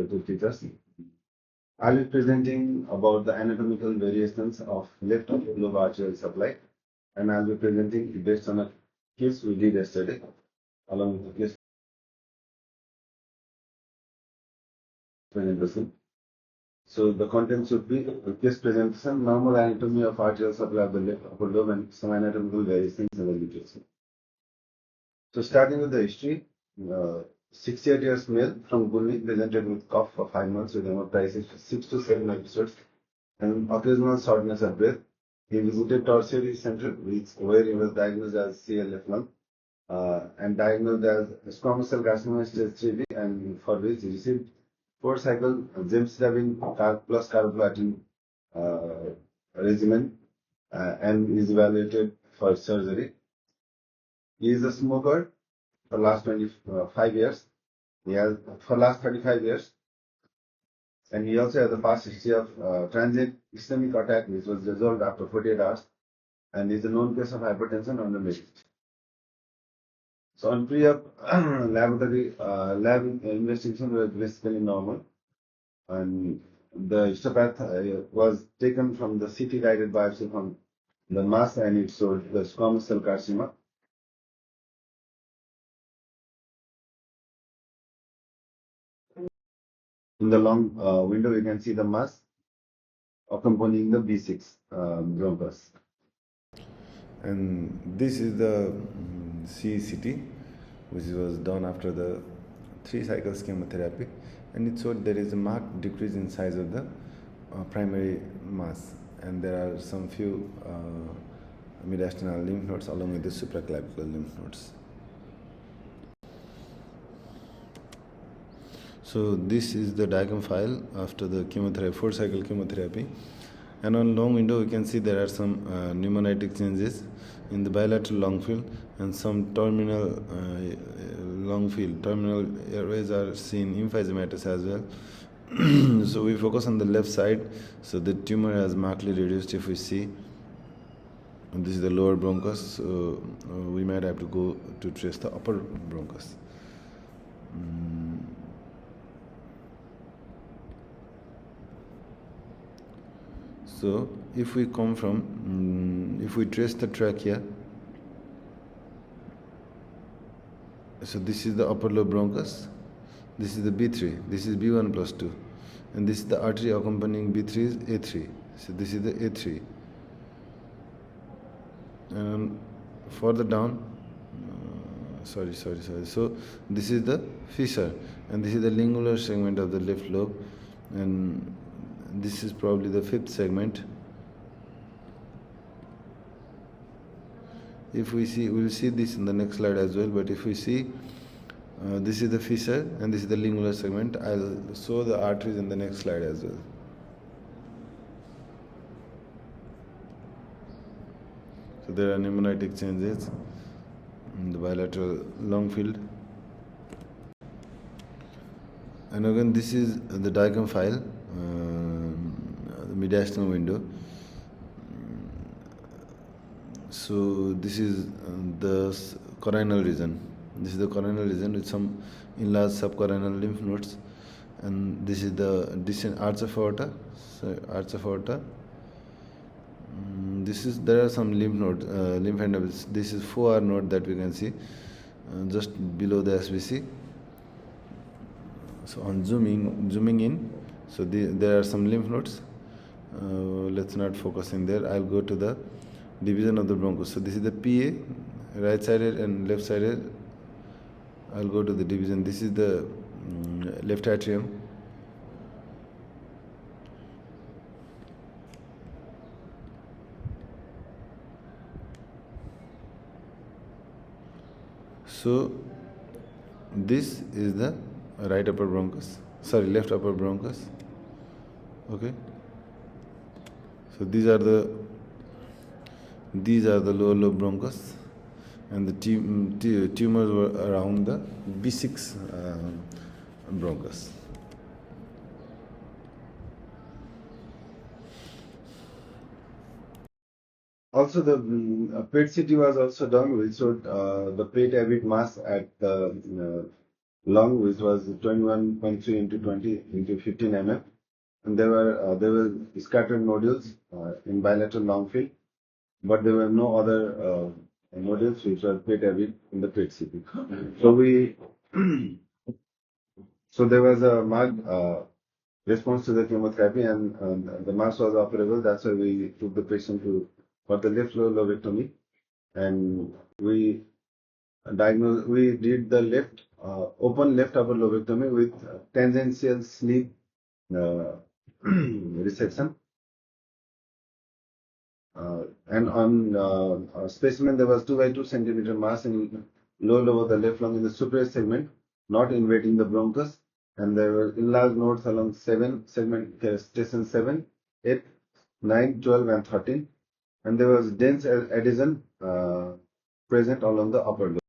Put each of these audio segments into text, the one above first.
respected teachers. I will be presenting about the anatomical variations of left upper lobe arterial supply, and I'll be presenting based on a case we did yesterday, along with the case presentation. So the content should be case presentation, normal anatomy of arterial supply of the left upper lobe, and some anatomical variations in the literature. So starting with the history, 68 years male from Gulli presented with cough for 5 months with hemoptysis 6 to 7 episodes and occasional shortness of breath. He visited tertiary center where he was diagnosed as CLF1 and diagnosed as squamous cell carcinoma stage 3B, and for which he received 4 cycle gemcitabine plus carboplatin regimen and is evaluated for surgery. He is a smoker for last 25 years. He has for last 35 years, and he also has a past history of transient ischemic attack, which was resolved after 48 hours, and is a known case of hypertension on the merit. So on pre-op laboratory lab investigation was basically normal, and the histopath was taken from the CT guided biopsy from the mass, and it showed the squamous cell carcinoma. In the long window, you can see the mass accompanying the B6 bronchus. And this is the CCT, which was done after the 3 cycles chemotherapy, and it showed there is a marked decrease in size of the primary mass, and there are some few mediastinal lymph nodes along with the supraclavicular lymph nodes. So this is the diagram file after the chemotherapy, 4 cycle chemotherapy, and on long window you can see there are some pneumonitic changes in the bilateral long field, and some terminal long field, terminal airways are seen emphysematous as well. So we focus on the left side. So the tumor has markedly reduced. If we see, and this is the lower bronchus, so we might have to go to trace the upper bronchus. So if we come from, if we trace the trachea, so this is the upper lobe bronchus, this is the B3, this is B1 plus 2, and this is the artery accompanying B3 is A3. So this is the A3. And further down, so this is the fissure, and this is the lingular segment of the left lobe, and this is probably the 5th segment. If we see, we will see this in the next slide as well, but if we see, this is the fissure and this is the lingular segment. I'll show the arteries in the next slide as well. So there are pneumonitic changes in the bilateral long field. And again, this is the diagram file, the mediastinal window. So this is the coronal region. This is the coronal region with some enlarged subcoronal lymph nodes, and this is the distant arch of aorta. So arch of aorta. This is, there are some lymph nodes, lymph nodes. This is 4R node that we can see just below the SBC. So on zooming in, so there are some lymph nodes. Let's not focus in there. I'll go to the division of the bronchus. So this is the PA, right sided and left sided. I'll go to the division. This is the left atrium. So this is the right upper bronchus, left upper bronchus. Okay. So these are the lower lobe bronchus, and the tumors were around the B6 bronchus. Also, the PET CT was also done, which showed the PET avid mass at the long, which was 21.3 into 20 into 15 mm, and there were scattered nodules in bilateral long field, but there were no other nodules which were PET heavy in the PET CT. So we so there was a marked response to the chemotherapy, and the mass was operable. That's why we took the patient to for the left lower lobectomy, and we did the left open left upper lobectomy with tangential sleeve uh, resection. And on specimen, there was 2 by 2 centimeter mass in lower lobe of the left lung in the superior segment, not invading the bronchus. And there were enlarged nodes along 7 segment station 7, 8, 9, 12, and 13. And there was dense adhesion present along the upper lobe.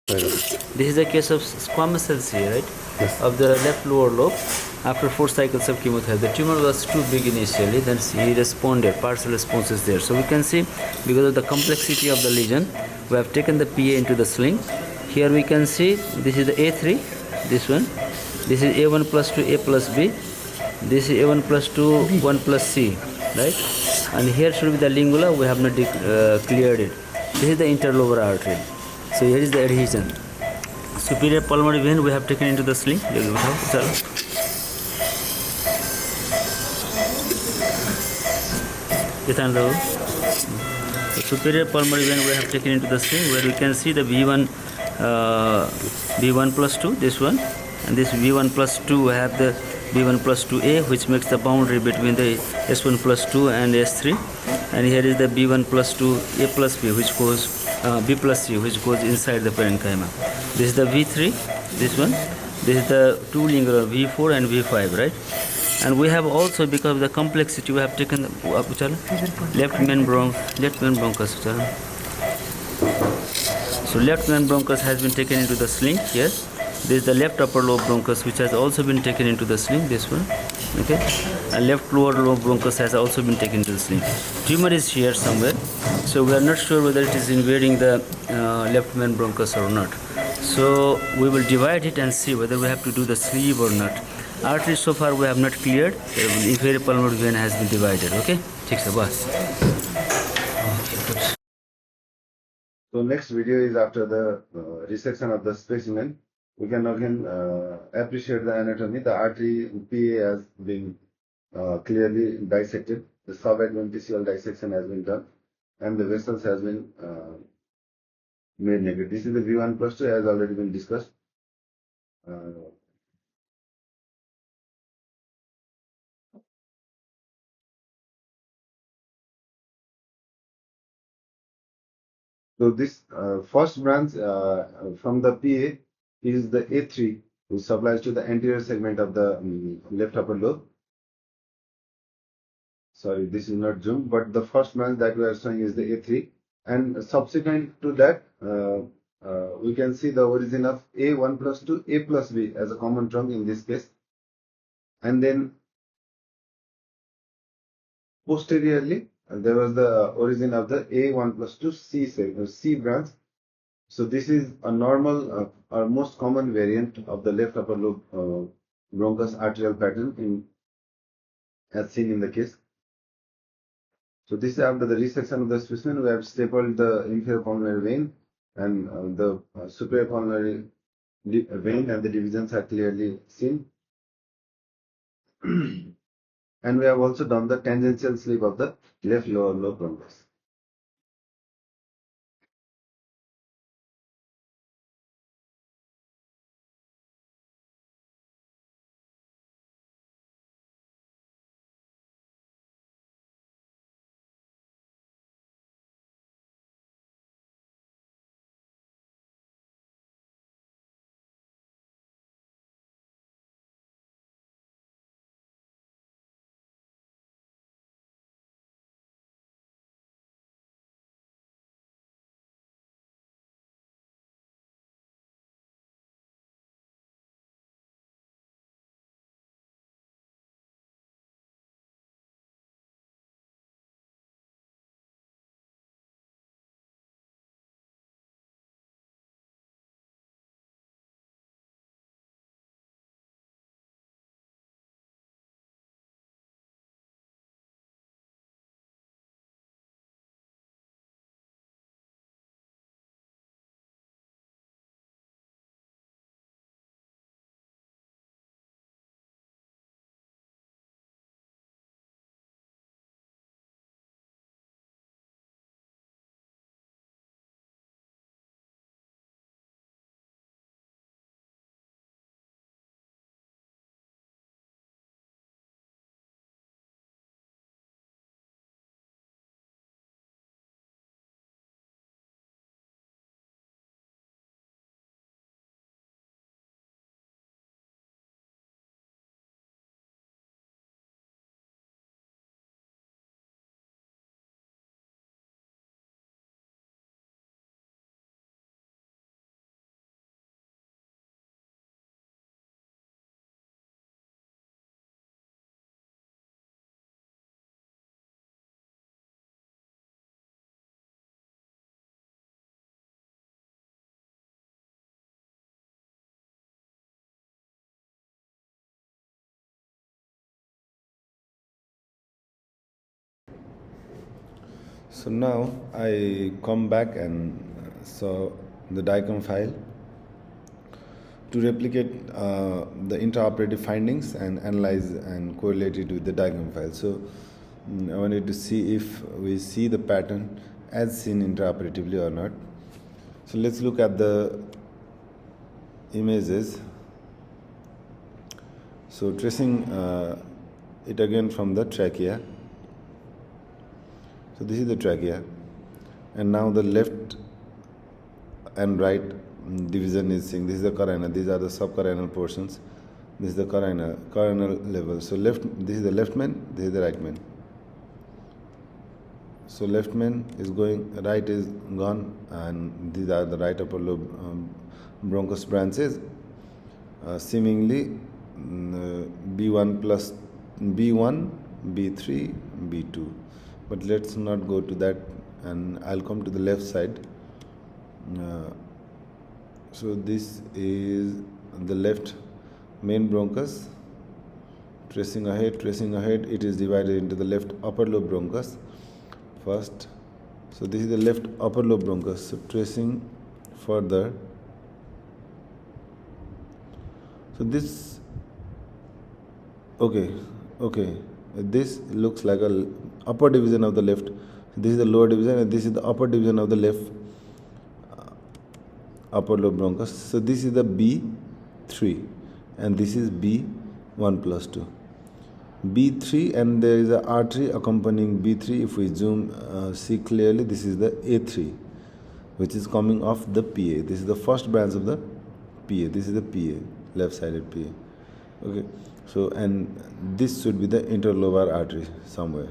This is a case of squamous cells here, right? Yes. Of the left lower lobe. After 4 cycles of chemotherapy, the tumor was too big initially, then he responded, partial responses there. So we can see, because of the complexity of the lesion, we have taken the PA into the sling. Here we can see, this is the A3, this one. This is A1 plus 2, A plus B. This is A1 plus 2, 1 plus C, right? And here should be the lingula, we have not cleared it. This is the interlobar artery. So here is the adhesion. Superior pulmonary vein we have taken into the sling. The superior pulmonary vein we have taken into the sling, where we can see the B1 plus 2, this one, and this B1 plus 2 we have the B1 plus 2A, which makes the boundary between the S1 plus 2 and S3, and here is the B1 plus 2 A plus B, which goes B plus C, which goes inside the parenchyma. This is the V3, this one. This is the two lingular V4 and V5, right? And we have also, because of the complexity, we have taken the left main bronchus. So left main bronchus has been taken into the sling here. This is the left upper lobe bronchus, which has also been taken into the sling, this one. Okay, and left lower lobe bronchus has also been taken into the sling. Tumor is here somewhere, so we are not sure whether it is invading the left main bronchus or not. So we will divide it and see whether we have to do the sleeve or not. Artery so far we have not cleared. Inferior pulmonary vein has been divided. Okay, ठीक है बस. So next video is after the resection of the specimen. We can again appreciate the anatomy. The artery PA has been clearly dissected. The subadventitial dissection has been done, and the vessels has been made naked. This is the V1 plus 2, has already been discussed. So this first branch from the PA is the A3, which supplies to the anterior segment of the left upper lobe. Sorry, this is not zoomed, but the first branch that we are showing is the A3. And subsequent to that, we can see the origin of A1 plus 2, A plus B as a common trunk in this case. And then posteriorly, there was the origin of the A1 plus 2 C branch. So this is a normal or most common variant of the left upper lobe bronchus arterial pattern as seen in the case. So this is after the resection of the specimen. We have stapled the inferior pulmonary vein and the superior pulmonary vein, and the divisions are clearly seen. And we have also done the tangential sleeve of the left lower lobe bronchus. So now I come back and saw the DICOM file to replicate the intraoperative findings and analyze and correlate it with the DICOM file. So I wanted to see if we see the pattern as seen intraoperatively or not. So let's look at the images. So tracing it again from the trachea. So this is the trachea, and now the left and right division is seen. This is the carina. These are the subcarinal portions. This is the coronal level. So this is the left main, this is the right main. So left main is going, right is gone, and these are the right upper lobe bronchus branches. Seemingly B1 plus B1, B3, B2. But let's not go to that, and I'll come to the left side. So this is the left main bronchus. Tracing ahead, it is divided into the left upper lobe bronchus first. So this is the left upper lobe bronchus. So tracing further. So this, okay, this looks like a upper division of the left. This is the lower division, and this is the upper division of the left upper lobe bronchus. So this is the B3, and this is B1 plus 2. B3, and there is an artery accompanying B3. If we zoom, see clearly, this is the A3, which is coming off the PA. This is the first branch of the PA. This is the PA, left-sided PA. Okay, so and this should be the interlobar artery somewhere,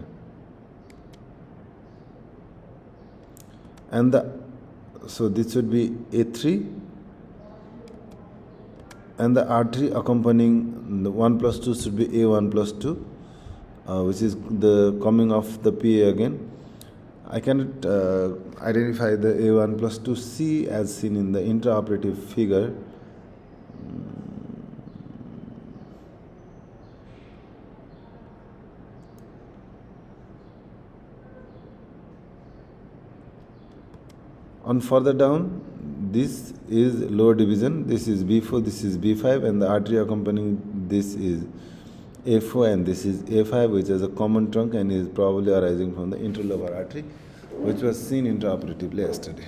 and so this should be A3, and the artery accompanying the 1 plus 2 should be A1 plus 2, which is the coming off the PA again. I cannot identify the A1 plus 2C as seen in the intraoperative figure. On further down, this is lower division, this is B4, this is B5, and the artery accompanying this is A4 and this is A5, which has a common trunk and is probably arising from the interlobar artery, which was seen intraoperatively yesterday.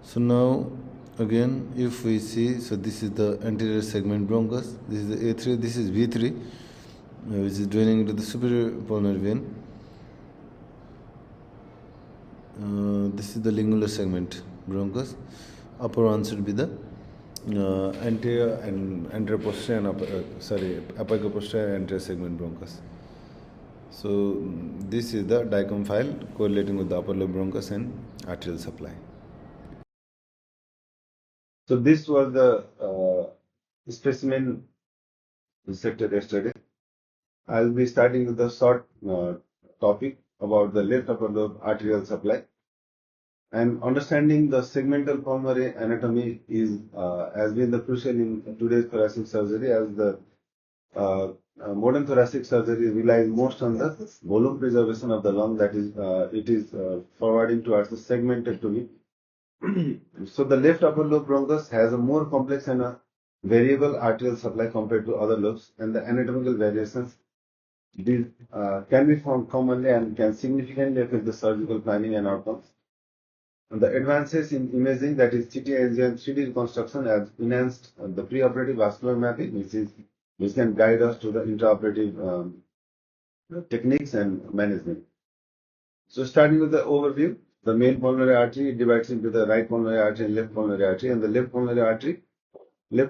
So now again, if we see, so this is the anterior segment bronchus, this is the A3, this is B3, which is draining into the superior pulmonary vein. This is the lingular segment bronchus. Upper one should be the anterior and anterior posterior and apical posterior and anterior segment bronchus. So this is the DICOM file correlating with the upper lobe bronchus and arterial supply. So this was the specimen dissected yesterday. I'll be starting with the short topic about the left upper lobe arterial supply. And understanding the segmental pulmonary anatomy is has been the crucial in today's thoracic surgery, as the modern thoracic surgery relies most on the volume preservation of the lung, that is, it is forwarding towards the segmentectomy. So the left upper lobe bronchus has a more complex and a variable arterial supply compared to other lobes, and the anatomical variations these can be found commonly and can significantly affect the surgical planning and outcomes. And the advances in imaging, that is CT, and 3D reconstruction, has enhanced the preoperative vascular mapping, which is which can guide us to the intraoperative techniques and management. So starting with the overview, the main pulmonary artery divides into the right pulmonary artery and left pulmonary artery. And the left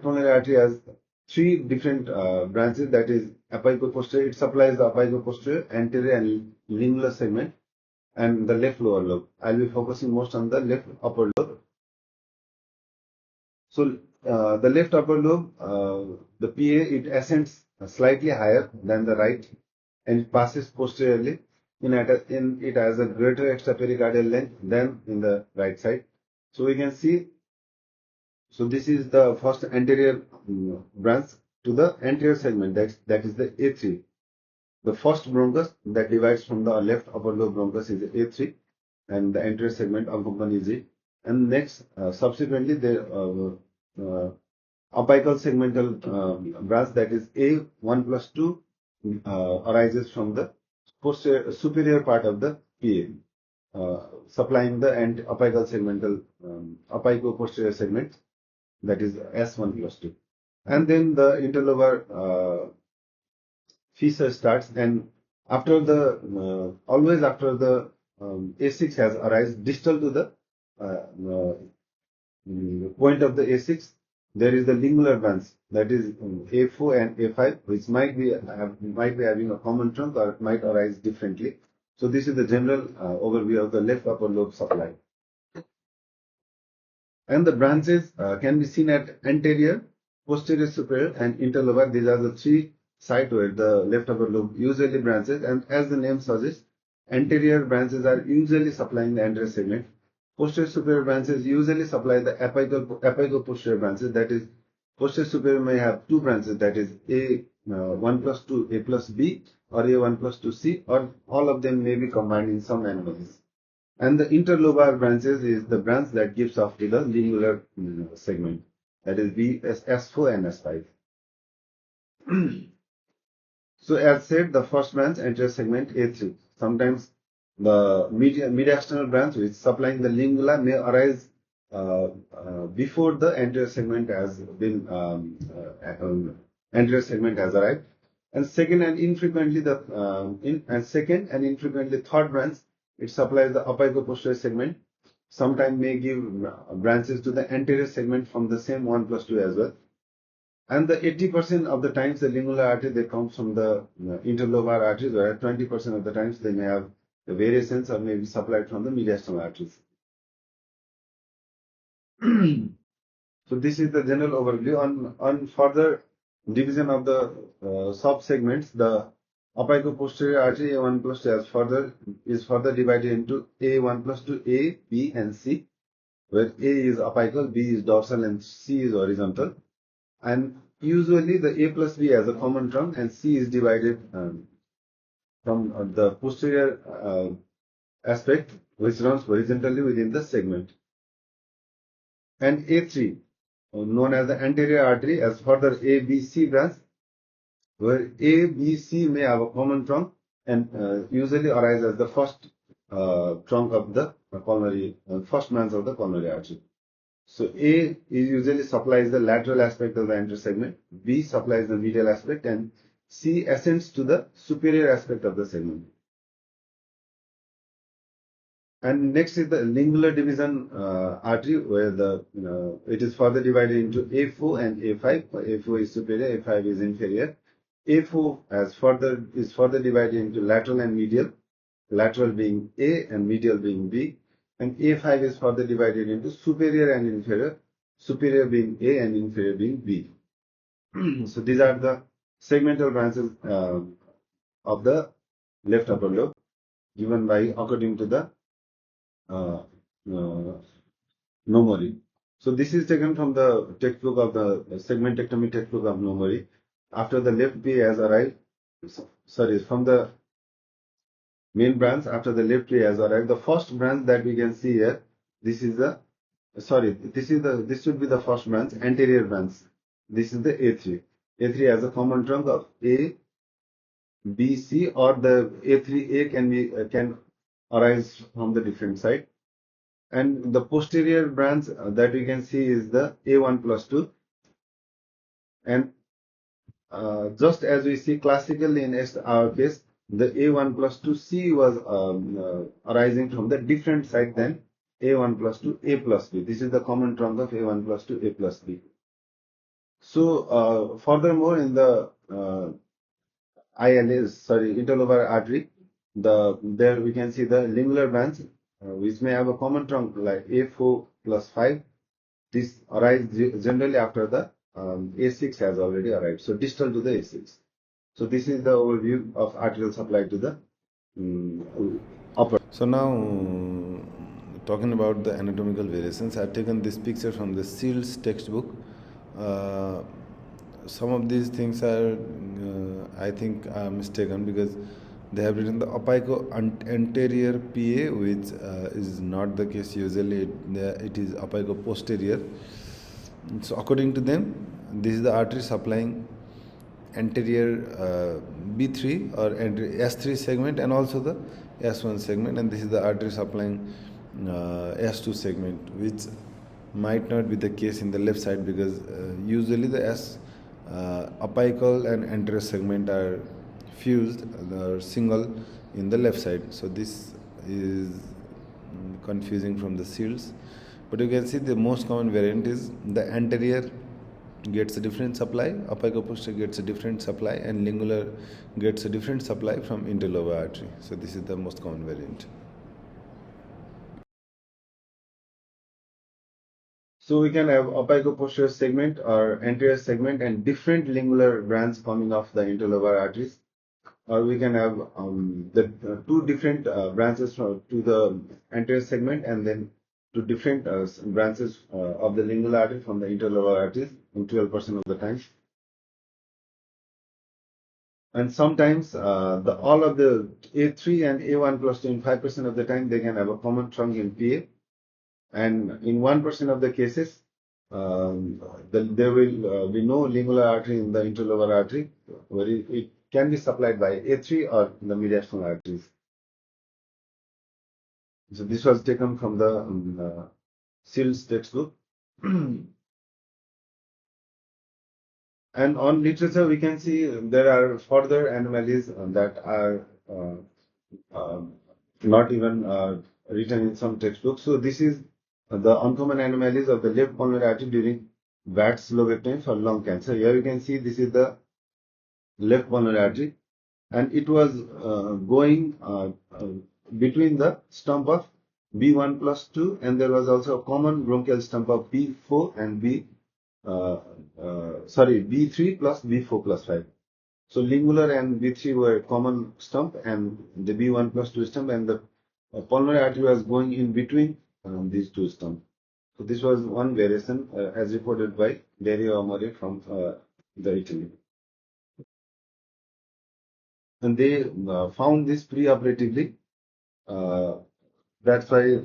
pulmonary artery has three different branches. That is apicoposterior. It supplies the apicoposterior, anterior, and lingular segment, and the left lower lobe. I'll be focusing most on the left upper lobe. So the left upper lobe, the PA, it ascends slightly higher than the right, and it passes posteriorly. It has a greater extrapericardial length than in the right side. So we can see, so this is the first anterior branch to the anterior segment, that is the A3. The first bronchus that divides from the left upper lobe bronchus is A3, and the anterior segment accompanies it. And next, subsequently, the apical segmental branch, that is A1 plus 2, arises from the superior part of the PA, supplying the apical segmental apico-posterior segment, that is S1 plus 2. And then the interlobar fissure starts, and after the always after the A6 has arisen distal to the point of the A6, there is the lingular branch, that is A4 and A5, which might be having a common trunk or it might arise differently. So this is the general overview of the left upper lobe supply. And the branches can be seen at anterior, posterior superior, and interlobar. These are the three sites where the left upper lobe usually branches, and as the name suggests, anterior branches are usually supplying the anterior segment. Posterior superior branches usually supply the apical-posterior branches. That is, posterior superior may have two branches, that is A1 plus 2, A plus B, or A1 plus 2C, or all of them may be combined in some animals. And the interlobar branches is the branch that gives off to the lingular segment, that is S4 and S5. So as said, the first branch, anterior segment A3. Sometimes the mediastinal branch, which is supplying the lingula, may arise before the anterior segment has been anterior segment has arrived. And second and infrequently third branch, it supplies the apico-posterior segment. Sometimes may give branches to the anterior segment from the same 1 plus 2 as well. And the 80% of the times the lingular artery, they come from the interlobar arteries, whereas 20% of the times they may have the variations or may be supplied from the mediastinal arteries. So this is the general overview. On further division of the sub-segments, the apico-posterior artery A1 plus 2 is further divided into A1 plus 2, A, B, and C, where A is apical, B is dorsal, and C is horizontal. And usually the A plus B has a common trunk, and C is divided from the posterior aspect, which runs horizontally within the segment. And A3, known as the anterior artery, as further ABC branch, where ABC may have a common trunk and usually arise as the first trunk of the pulmonary, first branch of the pulmonary artery. So A usually supplies the lateral aspect of the anterior segment, B supplies the medial aspect, and C ascends to the superior aspect of the segment. And next is the lingular division artery, where it is further divided into A4 and A5. A4 is superior, A5 is inferior. A4 is further divided into lateral and medial, lateral being A and medial being B. And A5 is further divided into superior and inferior, superior being A and inferior being B. So these are the segmental branches of the left upper lobe, given by according to the Nomori. So this is taken from the textbook of the segmentectomy textbook of Nomori. After the left PA has arrived, from the main branch, after the left PA has arrived, the first branch that we can see here, this should be the first branch, anterior branch. This is the A3. A3 has a common trunk of A, B, C, or the A3A can arise from the different side. And the posterior branch that we can see is the A1 plus 2. And just as we see classically in our case, the A1 plus 2C was arising from the different side than A1 plus 2 A plus B. This is the common trunk of A1 plus 2 A plus B. So furthermore, in the ILS, sorry, interlobar artery, there we can see the lingular branch, which may have a common trunk like A4 plus 5. This arises generally after the A6 has already arrived, so distal to the A6. So this is the overview of arterial supply to the upper. So now, talking about the anatomical variations, I've taken this picture from the Shields textbook. Some of these things are, I think, are mistaken because they have written the apico anterior PA, which is not the case. Usually, it is apico posterior. So, according to them, this is the artery supplying anterior B3 or S3 segment and also the S1 segment, and this is the artery supplying S2 segment, which might not be the case in the left side because usually the apical and anterior segment are fused or single in the left side. So this is confusing from the Shields, but you can see the most common variant is the anterior gets a different supply, apicoposterior gets a different supply, and lingular gets a different supply from interlobar artery. So this is the most common variant. So we can have apicoposterior segment or anterior segment and different lingular branch coming off the interlobar arteries, or we can have the two different branches to the anterior segment and then to different branches of the lingular artery from the interlobar arteries in 12% of the time. And sometimes all of the A3 and A1 plus 5% of the time they can have a common trunk in PA. And in 1% of the cases, there will be no lingular artery in the interlobar artery, where it can be supplied by A3 or the mediastinal arteries. So this was taken from the Shields textbook. And on literature, we can see there are further anomalies that are not even written in some textbooks. So this is the uncommon anomalies of the left pulmonary artery during Barrett's lobectomy for lung cancer. Here you can see this is the left pulmonary artery, and it was going between the stump of B1 plus 2, and there was also a common bronchial stump of B4 and B3 plus B4 plus 5. So lingular and B3 were common stump, and the B1 plus 2 stump, and the pulmonary artery was going in between these two stumps. So this was one variation as reported by Dario Amore from the Italy. And they found this pre-operatively. That's why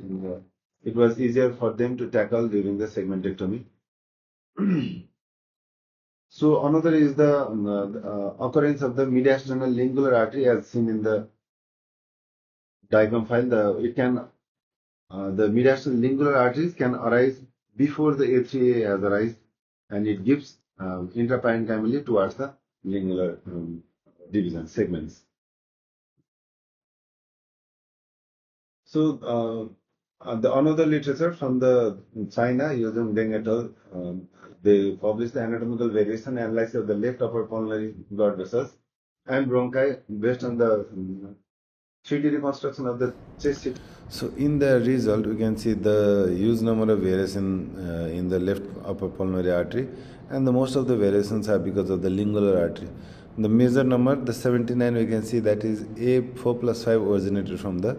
it was easier for them to tackle during the segmentectomy. So another is the occurrence of the mediastinal lingular artery as seen in the diagram file. The mediastinal lingular arteries can arise before the A3A has arisen, and it gives intraparenchymally towards the lingular division segments. So another literature from the China using Deng et al. They published the anatomical variation analysis of the left upper pulmonary blood vessels and bronchi based on the 3D reconstruction of the chest. So in the result, we can see the huge number of variation in the left upper pulmonary artery, and the most of the variations are because of the lingular artery. The major number, the 79, we can see that is A4 plus 5 originated from the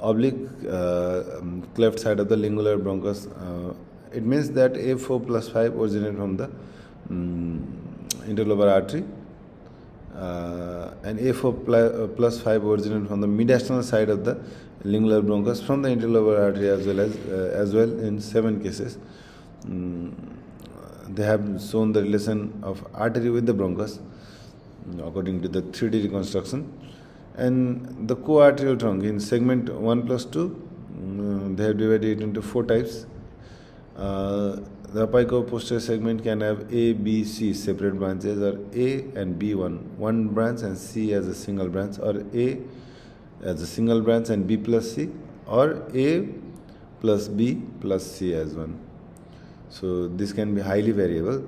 oblique cleft side of the lingular bronchus. It means that A4 plus 5 originated from the interlobar artery, and A4 plus 5 originated from the mediastinal side of the lingular bronchus from the interlobar artery as well in 7 cases. They have shown the relation of artery with the bronchus according to the 3D reconstruction. And the co-arterial trunk in segment 1 plus 2, they have divided it into 4 types. The apico-posterior segment can have A, B, C separate branches, or A and B one branch and C as a single branch, or A as a single branch and B plus C, or A plus B plus C as one. So this can be highly variable.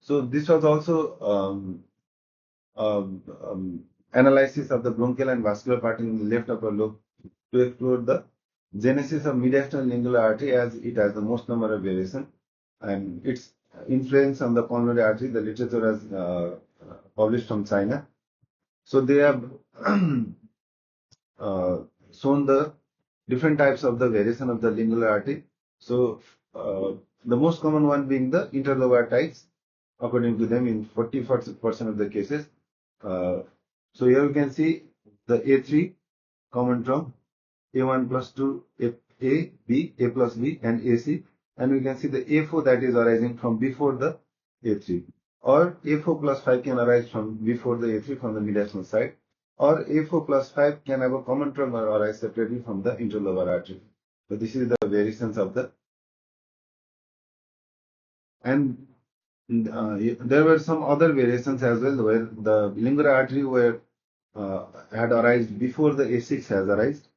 So this was also analysis of the bronchial and vascular part in the left upper lobe to explore the genesis of mediastinal lingular artery, as it has the most number of variation and its influence on the pulmonary artery. The literature has published from China. So they have shown the different types of the variation of the lingular artery. So the most common one being the interlobar types, according to them, in 40% of the cases. So here you can see the A3 common trunk, A1 plus 2, A, B, A plus B, and AC. And we can see the A4 that is arising from before the A3. Or A4 plus 5 can arise from before the A3 from the mediastinal side. Or A4 plus 5 can have a common trunk or arise separately from the interlobar artery. So this is the variations of the. And there were some other variations as well, where the lingular artery had arisen before the A6 has arisen.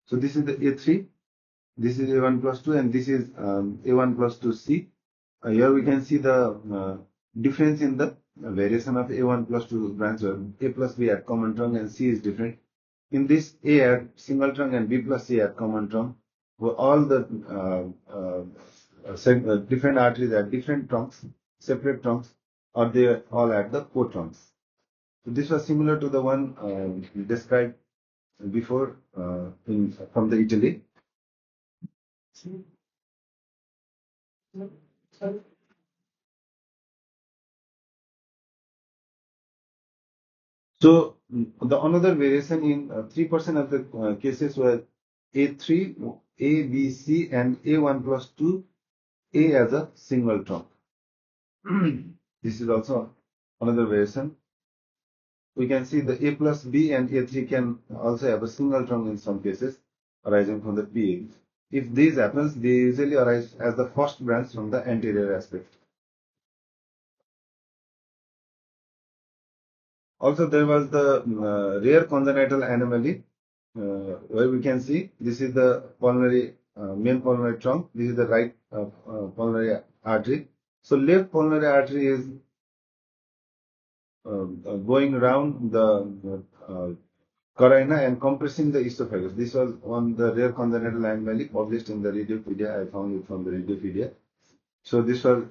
So this is the A3, this is A1 plus 2, and this is A1 plus 2C. Here we can see the difference in the variation of A1 plus 2 branch, where A plus B at common trunk and C is different. In this, A at single trunk and B plus C at common trunk, where all the different arteries at different trunks, separate trunks, or they all at the co-trunks. So this was similar to the one described before from the Italy. So the another variation in 3% of the cases were A3, A, B, C, and A1 plus 2, A as a single trunk. This is also another variation. We can see the A plus B and A3 can also have a single trunk in some cases arising from the PA. If this happens, they usually arise as the first branch from the anterior aspect. Also, there was the rare congenital anomaly, where we can see this is the pulmonary main pulmonary trunk. This is the right pulmonary artery. So left pulmonary artery is going around the carina and compressing the esophagus. This was on the rare congenital anomaly published in the Radiopedia. I found it from the Radiopedia. So this was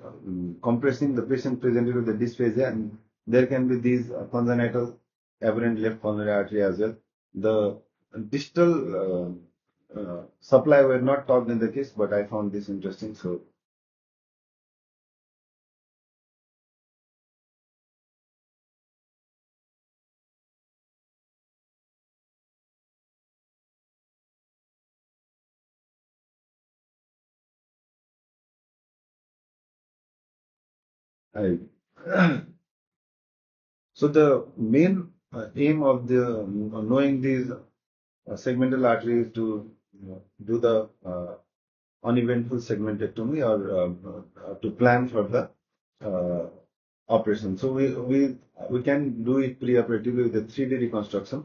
compressing. The patient presented with the dysphagia, and there can be these congenital aberrant left pulmonary artery as well. The distal supply were not talked in the case, but I found this interesting. So I so the main aim of the knowing these segmental arteries to do the uneventful segmentectomy, or to plan for the operation. So we can do it preoperatively with the 3D reconstruction,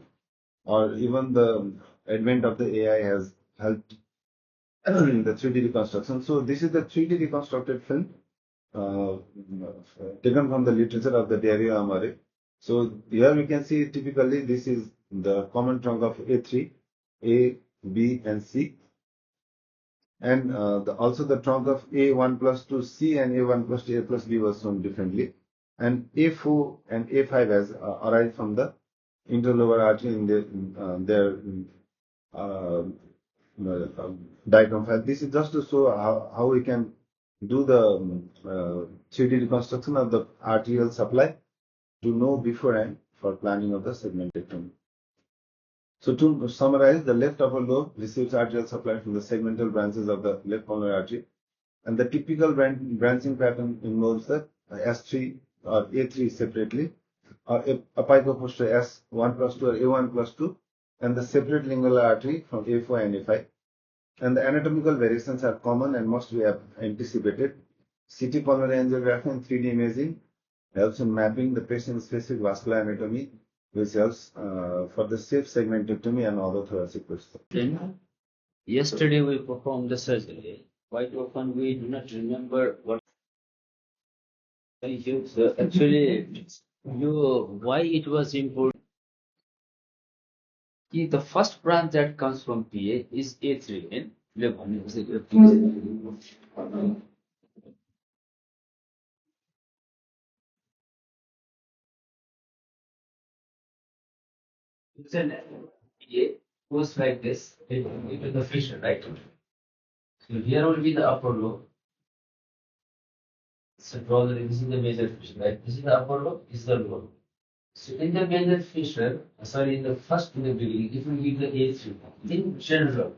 or even the advent of the AI has helped in the 3D reconstruction. So this is the 3D reconstructed film uh, taken from the literature of the Dario Amare. So here we can see typically this is the common trunk of A3, A, B, and C. And also the trunk of A1 plus 2 C and A1 plus 2 A plus B was shown differently. And A4 and A5 has arrived from the interlobar artery in their diagram file. This is just to show how we can do the 3D reconstruction of the arterial supply to know beforehand for planning of the segmentectomy. So to summarize, the left upper lobe receives arterial supply from the segmental branches of the left pulmonary artery, and the typical branching pattern involves the S3 or A3 separately, or apical S1 plus 2 or A1 plus 2, and the separate lingual artery from A4 and A5. And the anatomical variations are common and must be anticipated. CT pulmonary angiography and 3D imaging helps in mapping the patient-specific vascular anatomy, which helps for the safe segmentectomy and other thoracic procedures. Then, yesterday we performed the surgery. Quite often we do not remember what. Thank you. So actually, why it was important. The first branch that comes from PA is A3 in level. It's an PA goes like this into the fissure, right? So here will be the upper lobe. So draw this is the major fissure, right? This is the upper lobe, this is the lower lobe. So in the major fissure, in the beginning, if we give the A3 in general,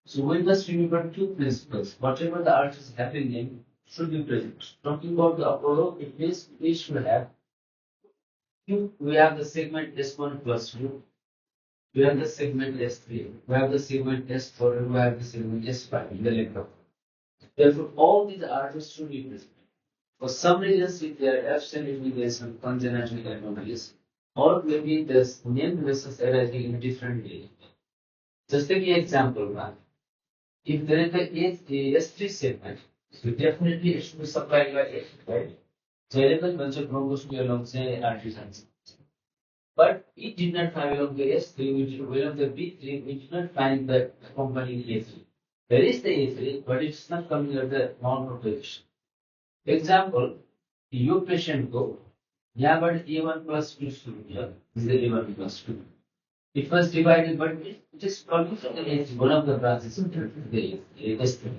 so we must remember two principles. Whatever the art is happening should be present. Talking about the upper lobe, it means we should have, we have the segment S1 plus 2, we have the segment S3, we have the segment S4, and we have the segment S5 in the leg of. Therefore, all these arteries should be present. For some reasons, if they are absent, it will be some congenital anomalies, or maybe there's named vessels arising in a different way. Just take an example, man. If there is a S3 segment, so definitely it should be supplied by S, right? So element bunch of goes to along say arteries. But it did not find along the S3, which along the B3, we did not find the accompanying A3. There is the A3, but it's not coming at the normal position. Example, your patient go, yeah, but A1 plus 2 here is the A1 plus 2. It was divided, but it is coming from the A3, one of the branches of the S3.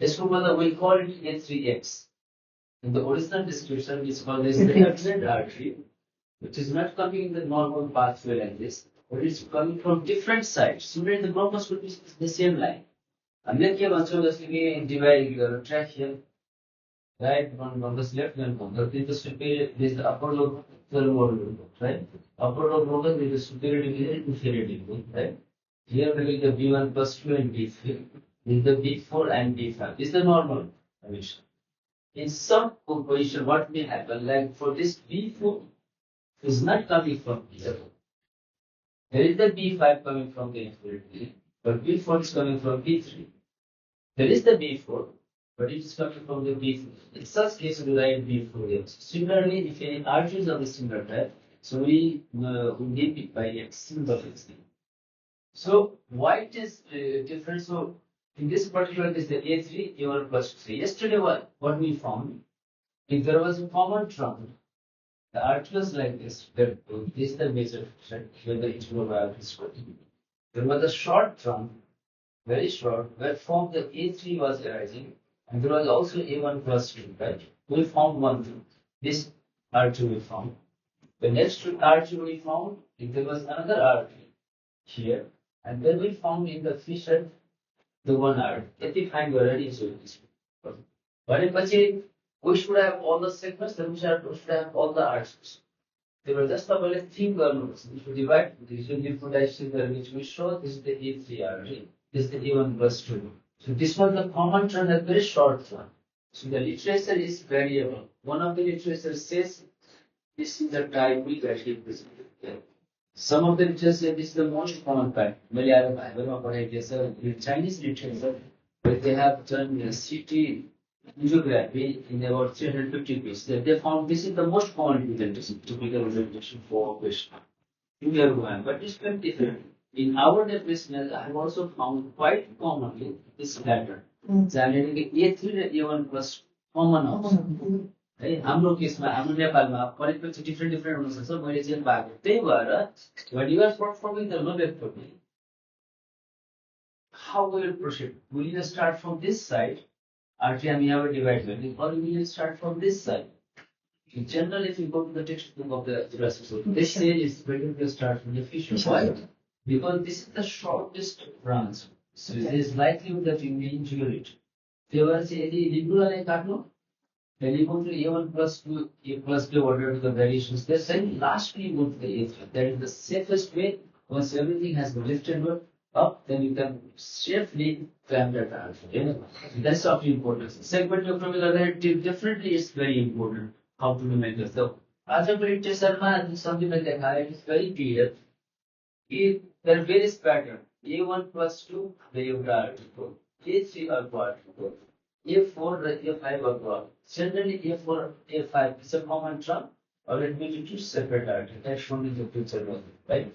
S2 we call it A3X. In the original description, it's called as the absent artery, which is not coming in the normal pathway like this, but it's coming from different sides. So the bronchus would be the same line. And then here also divide track here. Right, one bronchus left and bronchus. This is superior, this is the upper lobe, the lower lobe, right? Upper lobe bronchus with the superior division, inferior division, right? Here we will the B1 plus 2 and B3. This is the B4 and B5. This is the normal condition. In some position, what may happen, like for this B4 is not coming from here. There is the B5 coming from the inferior division, but B4 is coming from B3. There is the B4, but it is coming from the B4. In such case, we write B4 X. Similarly, if any arteries of the similar type, so we name it by X, symbol X. So why it is different? So in this particular case, the A3, A1 plus 3. Yesterday, what we found, if there was a common trunk, the arteries like this, this is the major section, where the internal artery is working. There was a short trunk, very short, where from the A3 was arising, and there was also A1 plus 2, right? We found one thing. This artery we found. The next artery we found, if there was another artery here, and then we found in the fissure the one artery. If we find already so this. But if we should have all the segments, then we should have all the arteries. They were just about a thing if you divide, this will give which we show this is the A3 artery, this is the A1 plus 2. So this was the common trend, a very short one. So the literature is variable. One of the literature says this is the type we actually present. Some of the literature say this is the most common type. In Chinese literature, where they have done CT angiography in about 350 pages, they found this is the most common presentation, typical presentation for patient. But it's quite different. In our definition, I have also found quite commonly this pattern. A3 A1 plus common option. हाम्रो केसमा हाम्रो नेपालमा परिप्रेक्ष्य different हुन सक्छ मैले चाहिँ भएको त्यही भएर when you are performing the lobectomy, how will you proceed? Will you start from this side? Artery हामी यहाँबाट divide गर्ने, or will you start from this side? In general, if you go to the textbook of the thoracic, they say it's better to start from the fissure. Why? Because this is the shortest branch, so it is likely that you may injure it. त्यही भएर चाहिँ यदि लिम्बुलाई काट्नु Then you go to A1 plus 2, A plus B, whatever the variations there. Then lastly, you go to the A3. That is the safest way. Once everything has been lifted up, then you can safely climb that artery. That's of importance. Segment of relative definitely is very important. How to make it. So, as a presentation, something like that, it is very clear. There are various patterns. A1 plus 2, the article. A3 article. A4, the A5 article. Generally, A4, A5 is a common term, or let me do two separate articles. That's shown in the picture, right?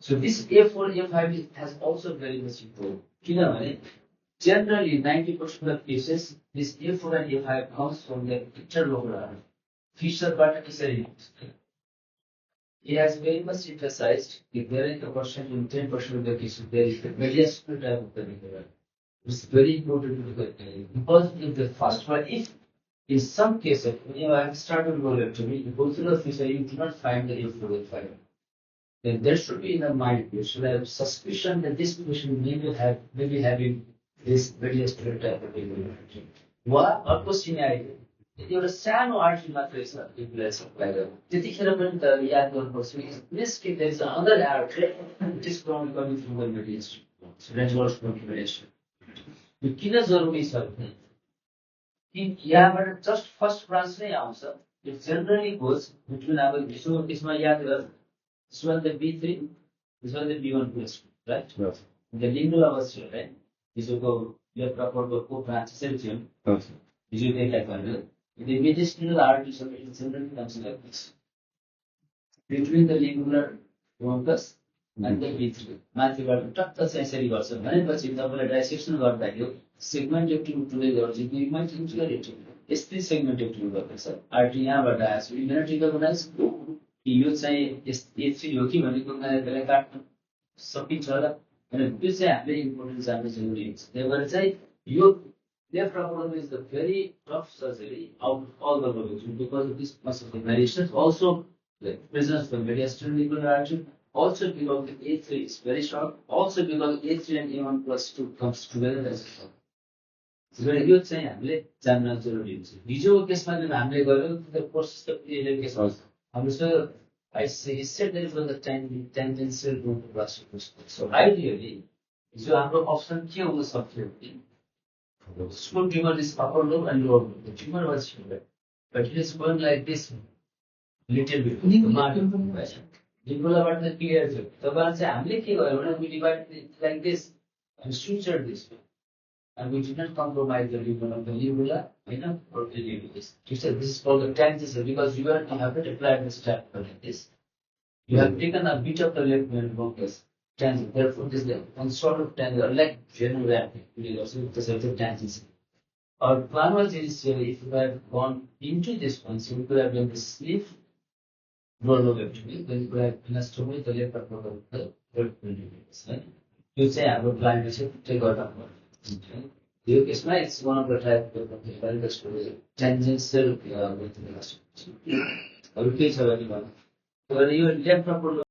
So this A4, A5 has also very much improved. Generally, 90% of cases, this A4 and A5 comes from the interlocular Fisher pattern is a remix. He has very much emphasized if there is a question in 10% of the cases, there is a mediastinal type of the It's very important to look at because if the first one, if in some cases, when you have started lobotomy, you go through the Fisher, you do not find the A4, A5. Then there should be in the mind, you should have suspicion that this patient may be having this mediastinal type of irregularity. What अर्को scenario? एउटा सानो artery मात्रै छ इम्प्लेसलाई त्यतिखेर पनि त याद गर्नुपर्छ this case there is another artery which is coming from the mediastinum. So transverse configuration. यो किन जरुरी छ भने कि यहाँबाट जस्ट फर्स्ट ब्रान्च नै आउँछ. It generally goes between अब यसमा याद गर this one the B3, this one the B1 plus 2, right? Yes. The lingular was here, right? This will go left upper go branch celsium. Yes. This will take like one. The mediastinal artery generally comes like this. Between the lingular B1 plus and the B3. माथिबाट टक्क चाहिँ यसरी गर्छ भनेपछि तपाईले डाइसेक्सन गर्दाखेरि सेगमेन्टेक्टिभ टुले गर्छ कि माइट इन्टुलेटिभ यस्तै सेगमेन्टेक्टिभ गर्छ आर्टरी यहाँबाट आछ इन्टरटिकल बनाइस यो चाहिँ A3 हो कि भनेको बेला काट्न सकिन्छ होला अनि त्यो चाहिँ हामीले इम्पोर्टेन्ट जान्न जरुरी हुन्छ. त्यही भएर चाहिँ यो left upper lobe is the very tough surgery out of all the lobes because of this much of the variations. Also, the presence of the mediastinal lingular artery. Also because the A3 is very short. Also because A3 and A1 plus 2 comes together as a short. So यो चाहिँ हामीले जान्न जरुरी हुन्छ. हिजोको केसमा जुन हामीले गर्यौं the process of the case was so I say said there is the tangential root of plastic. So ideally, जो हाम्रो अप्सन के हुन सक्थ्यो भने small tumor is upper lobe and lower lobe. The tumor was here, but it is going like this little bit. Lingular the clear. So once हामीले के गर्यौं भने we divide it like this and sutured this way. And we did not compromise the lumen of the uvula, or the uvulus. You said this is called the tangential because you have to apply this type like this. You have taken a bit of the left main focus tangent. Therefore, this is one sort of tangent, like general rapid, also because of the tangents. Our plan was initially if you had gone into this one, so we could have done the sleeve rollolectomy, then you could have anastomy the left upper of the third millimeters. You say I would plan to take out of one. The case it's one of the type of the tangential with the anastomy. I will teach you when you left upper